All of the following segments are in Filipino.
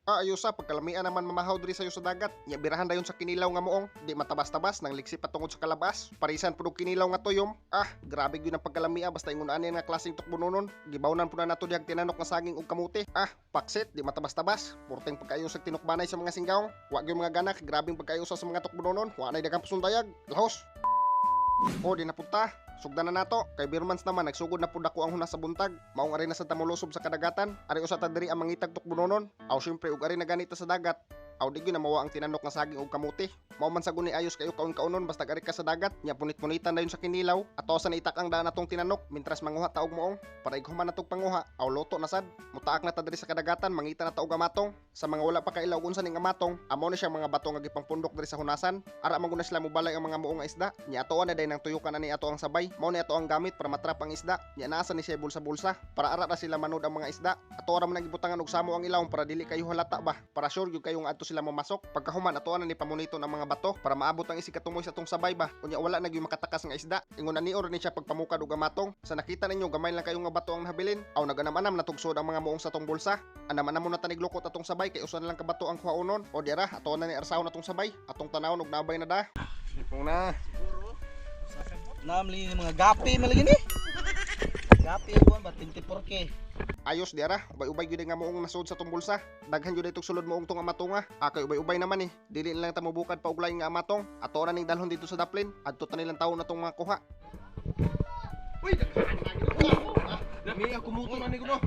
Ayusa pagkalamian naman mamahaw diri sayo sa dagat. Nya birahan dayon sa kinilaw nga moong di matabas-tabas nang liksi patungod sa kalabas. Parisan pud og kinilaw nga tuyom. Grabe gyud ang pagkalamia basta ingon ani nga klaseng tukbunonon. Gibawnan pud na nato dihag tinanok nga saging ug kamuti. Paksit di matabas-tabas. Purteng pagkaayos sa tinukbanay sa mga singgaw. Wa gyud mga ganak, grabeng pagkaayos sa mga tukbunonon. Wa nay daghang pasundayag. Lahos. Di napunta. Sugdan na nato, kay Birmans naman nagsugod na pud ako ang hunas sa buntag. Maong ari na sa tamulusob sa kadagatan. Ari usa ta diri ang mangitag tukbunonon. Aw syempre ug ari na ganita sa dagat. Aw di gyud na mawa ang tinanok nga saging ug kamuti. Mao man sa guni ayos kayo kaon-kaonon basta ari ka sa dagat. Nya punit-punitan dayon sa kinilaw. Ato sa naitak ang daan natong tinanok mintras manguha ta og moong. Para ighuman natong panguha, aw loto na sad. Mutaak na ta diri sa kadagatan, mangita na ta og amatong. Sa mga wala pa kailaw unsa ning amatong, amo na siya mga bato nga gipangpundok diri sa hunasan. Ara man guna sila mobalay ang mga moong nga isda. Nya atoan na day nang tuyukan ani ato ang sabay. Mao ni ato ang gamit para matrap ang isda. Nya nasa ni siya bulsa-bulsa para ara ra sila manood ang mga isda. Ato ra man nagibutangan og samo ang ilawom para dili kayo halata ba. Para sure gyud kayo nga adto sila mamasok. Pagkahuman atoan na ni pamuniton ang mga bato para maabot ang isi katumoy sa atong sabay ba. Unya wala na gyud makatakas nga isda. Ingon ani or ni siya pagpamukad og amatong. Sa nakita ninyo gamay lang kayo nga bato ang nahabilin. Aw naganam-anam natugsod ang mga moong sa atong bulsa. Anaman na tanig lukot atong sabay kay usa na lang ka bato ang kuhaunon. O diara ato na ni arsaw natong sabay. Atong tanawon og nabay na da. Sipong na. Namli mga gapi malagi ni. Gapi ako ba 24K. Ayos diara, ubay-ubay gyud nga moong nasud sa atong bulsa. Daghan gyud itong sulod moong tong amatonga. Kay ubay-ubay naman Dili na lang ta mobukad pa og lain nga amatong. Ato na ning dalhon dito sa daplin. Adto ta nilang tawo natong mga kuha. Uy, ako muto na ni kuno.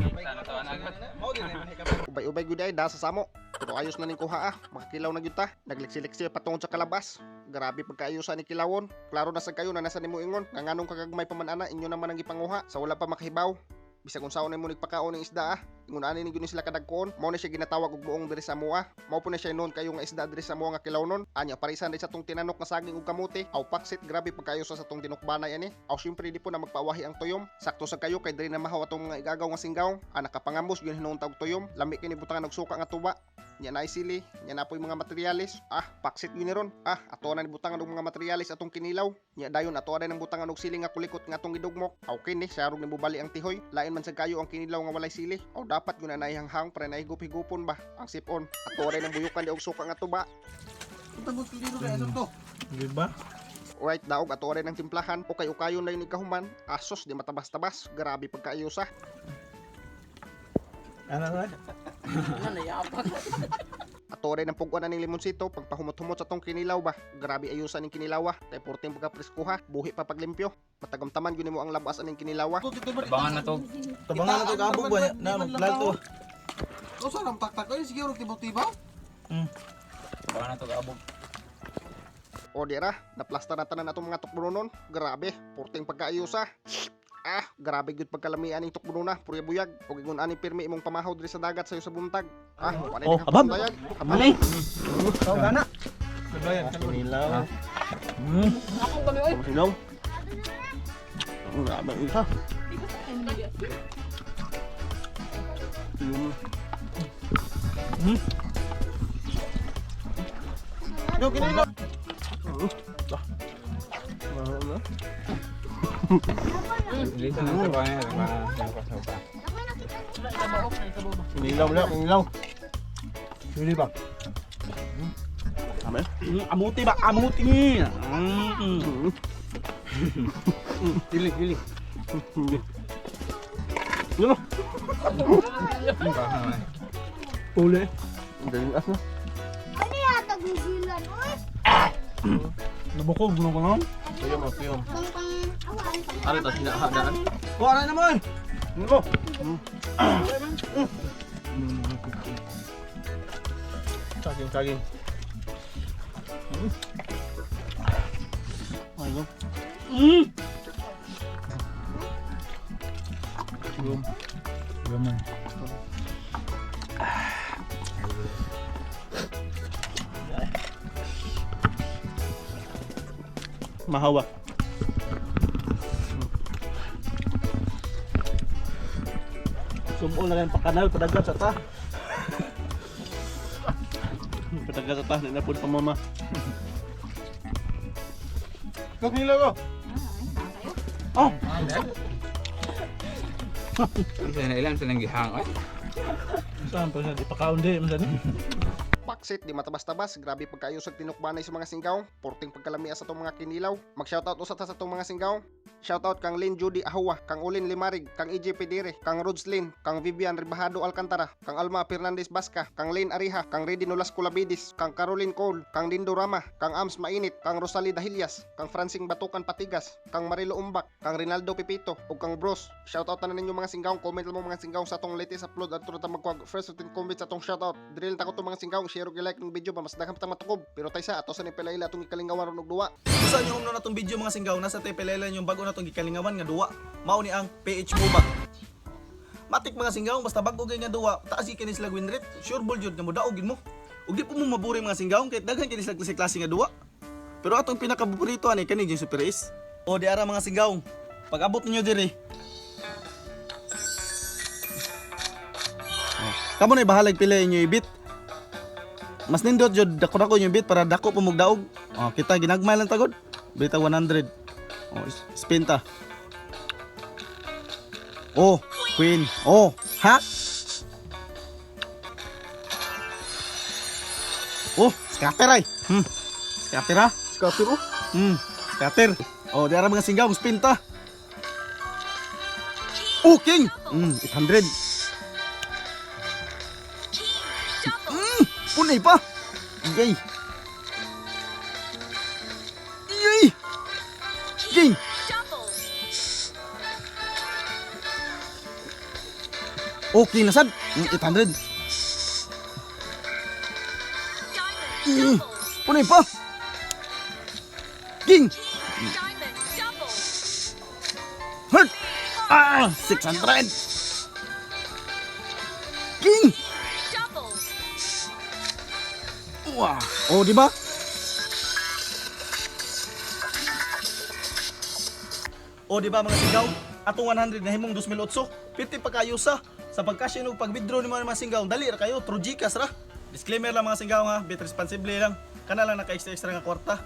Ubay-ubay gyud ay da sa samo. Pero ayos na ning kuha makakilaw na gyud ta. Nagliksi-liksi patungod sa kalabas. Grabe pagkaayosan ni kilawon. Klaro na sa kayo na nasa nimo ingon. Nganong kagagmay pa man ana inyo naman ang gipanguha sa wala pa makahibaw. Bisag unsaon na mo nagpakaon ng isda Ingon ani ni gyud sila kadagkon. Mao na siya ginatawag og buong diri sa mua. Mao po na siya noon kayo nga isda diri sa mua nga kilawnon. Anya parisan sa tong tinanok nga saging ug kamuti. Aw paksit grabe pagkayo sa tong dinukbanay ani. Aw syempre di po na magpawahi ang tuyom. Sakto sa kayo kay diri na mahaw atong nga igagaw nga singgaw. Nakapangambos gyud hinuon tawag tuyom. Lami kini butangan og suka nga tuba. Nya na sili, nya na po'y mga materialis. Paksit yun ron. Ato na ni butangan og mga materialis atong kinilaw. Nya dayon ato na nang butangan og sili nga kulikot nga atong gidugmok. Okay ni, sarog ni bubali ang tihoy. Lain man sa kayo ang kinilaw nga walay sili. Aw dapat yun na naihanghang para naihigup-higupon ba ang sipon. Ato na nang buyukan di og suka nga tuba. Tagos ko dito na to. Di ba? Right, daog ato rin ng timplahan. Ukay-ukayo na yun ikahuman. Asos, di matabas-tabas. Grabe pagkaayusa. Ano nga? Ato rin ang puguan ng limonsito. Pagpahumot-humot sa tong kinilaw ba. Grabe ayusan ng kinilawa. Tay porting pagkapreskuha. Buhi pa paglimpyo. Matagamtaman yun mo ang labas ng kinilawa. Tabangan na to. Tabangan na to kabog ba? Na maglag to. O sarang taktak ko yun, sige rin tibaw-tibaw. Tabangan na to kabog. O dira, naplasta na tanan atong mga tukbunonon. Grabe, porting pagkaayusa. Grabe gyud pagkalamian ning tukbunona, purya buyag. Og ingon ani pirmi imong pamahaw diri sa dagat sayo sa buntag. Wala Oh, abam. Abali. Tao gana. Sabayan kanilaw. Ako kami oy. Kanilaw. Grabe isa. Yo kinilaw. Dito na ito ba yan? Kinilaw na, kinilaw. Sili ba? Amen. Amuti ba? Amuti. Dili. Ano? Uli. Galing as na. Ano yata gugilan, oy? Nabukog mo ko no? Tuyom. Awan. Ano to, sinahadaan? Kuha na naman. Ano? Saging. Ayun. Gaman. Mahawa. Sumuol na rin pakanal, padagat sa ta. Padagat sa ta, ninapod pa mama. Kinilaw ko. Oh! Isa na ilan sa nang gihang. Saan pa siya? Ipakaon di. Masan Baksit, di matabas-tabas, grabe pagkaayos sa tinukbanay sa mga singgaw, porting pagkalami sa itong mga kinilaw. Mag-shoutout usat sa itong mga singgaw. Shoutout kang Lin Judy Ahua, kang Ulin Limarig, kang EJ Pedire, kang Rodslin, kang Vivian Ribajado Alcantara, kang Alma Fernandez Basca, kang Lane Ariha, kang Redy Nolas Colabidis, kang Caroline Cole, kang Dindo Rama, kang Ams Mainit, kang Rosalie Dahilias, kang Francing Batukan Patigas, kang Marilo Umbak, kang Rinaldo Pipito, ug kang Bros. Shoutout na ninyo mga singgaw, comment lang mo mga singgaw sa atong latest upload at ta magkuha first 15 comments sa atong shoutout. Drill ta ko to mga singgaw, share ug like ng video ba mas daghang ta matukob. Pero tay sa ato sa ni pelaila atong ikalingawan ug duwa. Usa nyo na natong video mga singgaw, nasa tepelela yung bago natong gikalingawan nga duwa. Mao ni ang PH MOBA. Matik mga singgaw, basta bago kay nga duwa, taas kini sila win rate. Sure ball jud nga modaogin mo. Ug di po mo maburi mga singgaw kay daghan kini sila klase nga duwa. Pero atong pinakapaborito ani kani yung Super Ace. O di ara mga singgaw, pag abot ninyo diri. Kamo na bahalag pila inyo ibit. Mas nindot jud dako-dako yung bit para dako pumugdaog. Oh, kita ginagmay lang tagod. Bita 100. Oh, spinta. Oh, queen. Oh, ha? Oh, scatter ay. Scatter ha? Scatter oh. Scatter. Oh, di ara mga singgaw spinta. Oh, king. 800. Punay pa. Yay. Yay. King. Okay na sad. 800. Punay pa. King. Hurt. 600. King. Wah, oh di ba? O di ba mga singgaw? Atong 100 na himong 2008. Piti pa kayo sa pagkasya og pag-withdraw ni mga singgaw. Dali ra kayo through GCash ra. Disclaimer lang mga singgaw ha, bit responsibly lang. Kana lang naka-extra nga kwarta.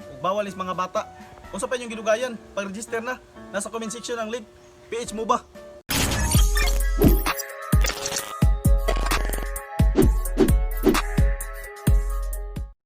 Ug bawal is mga bata. Kung sa pa inyong gidugayan, pag-register na, nasa comment section ang link. PH MOBA.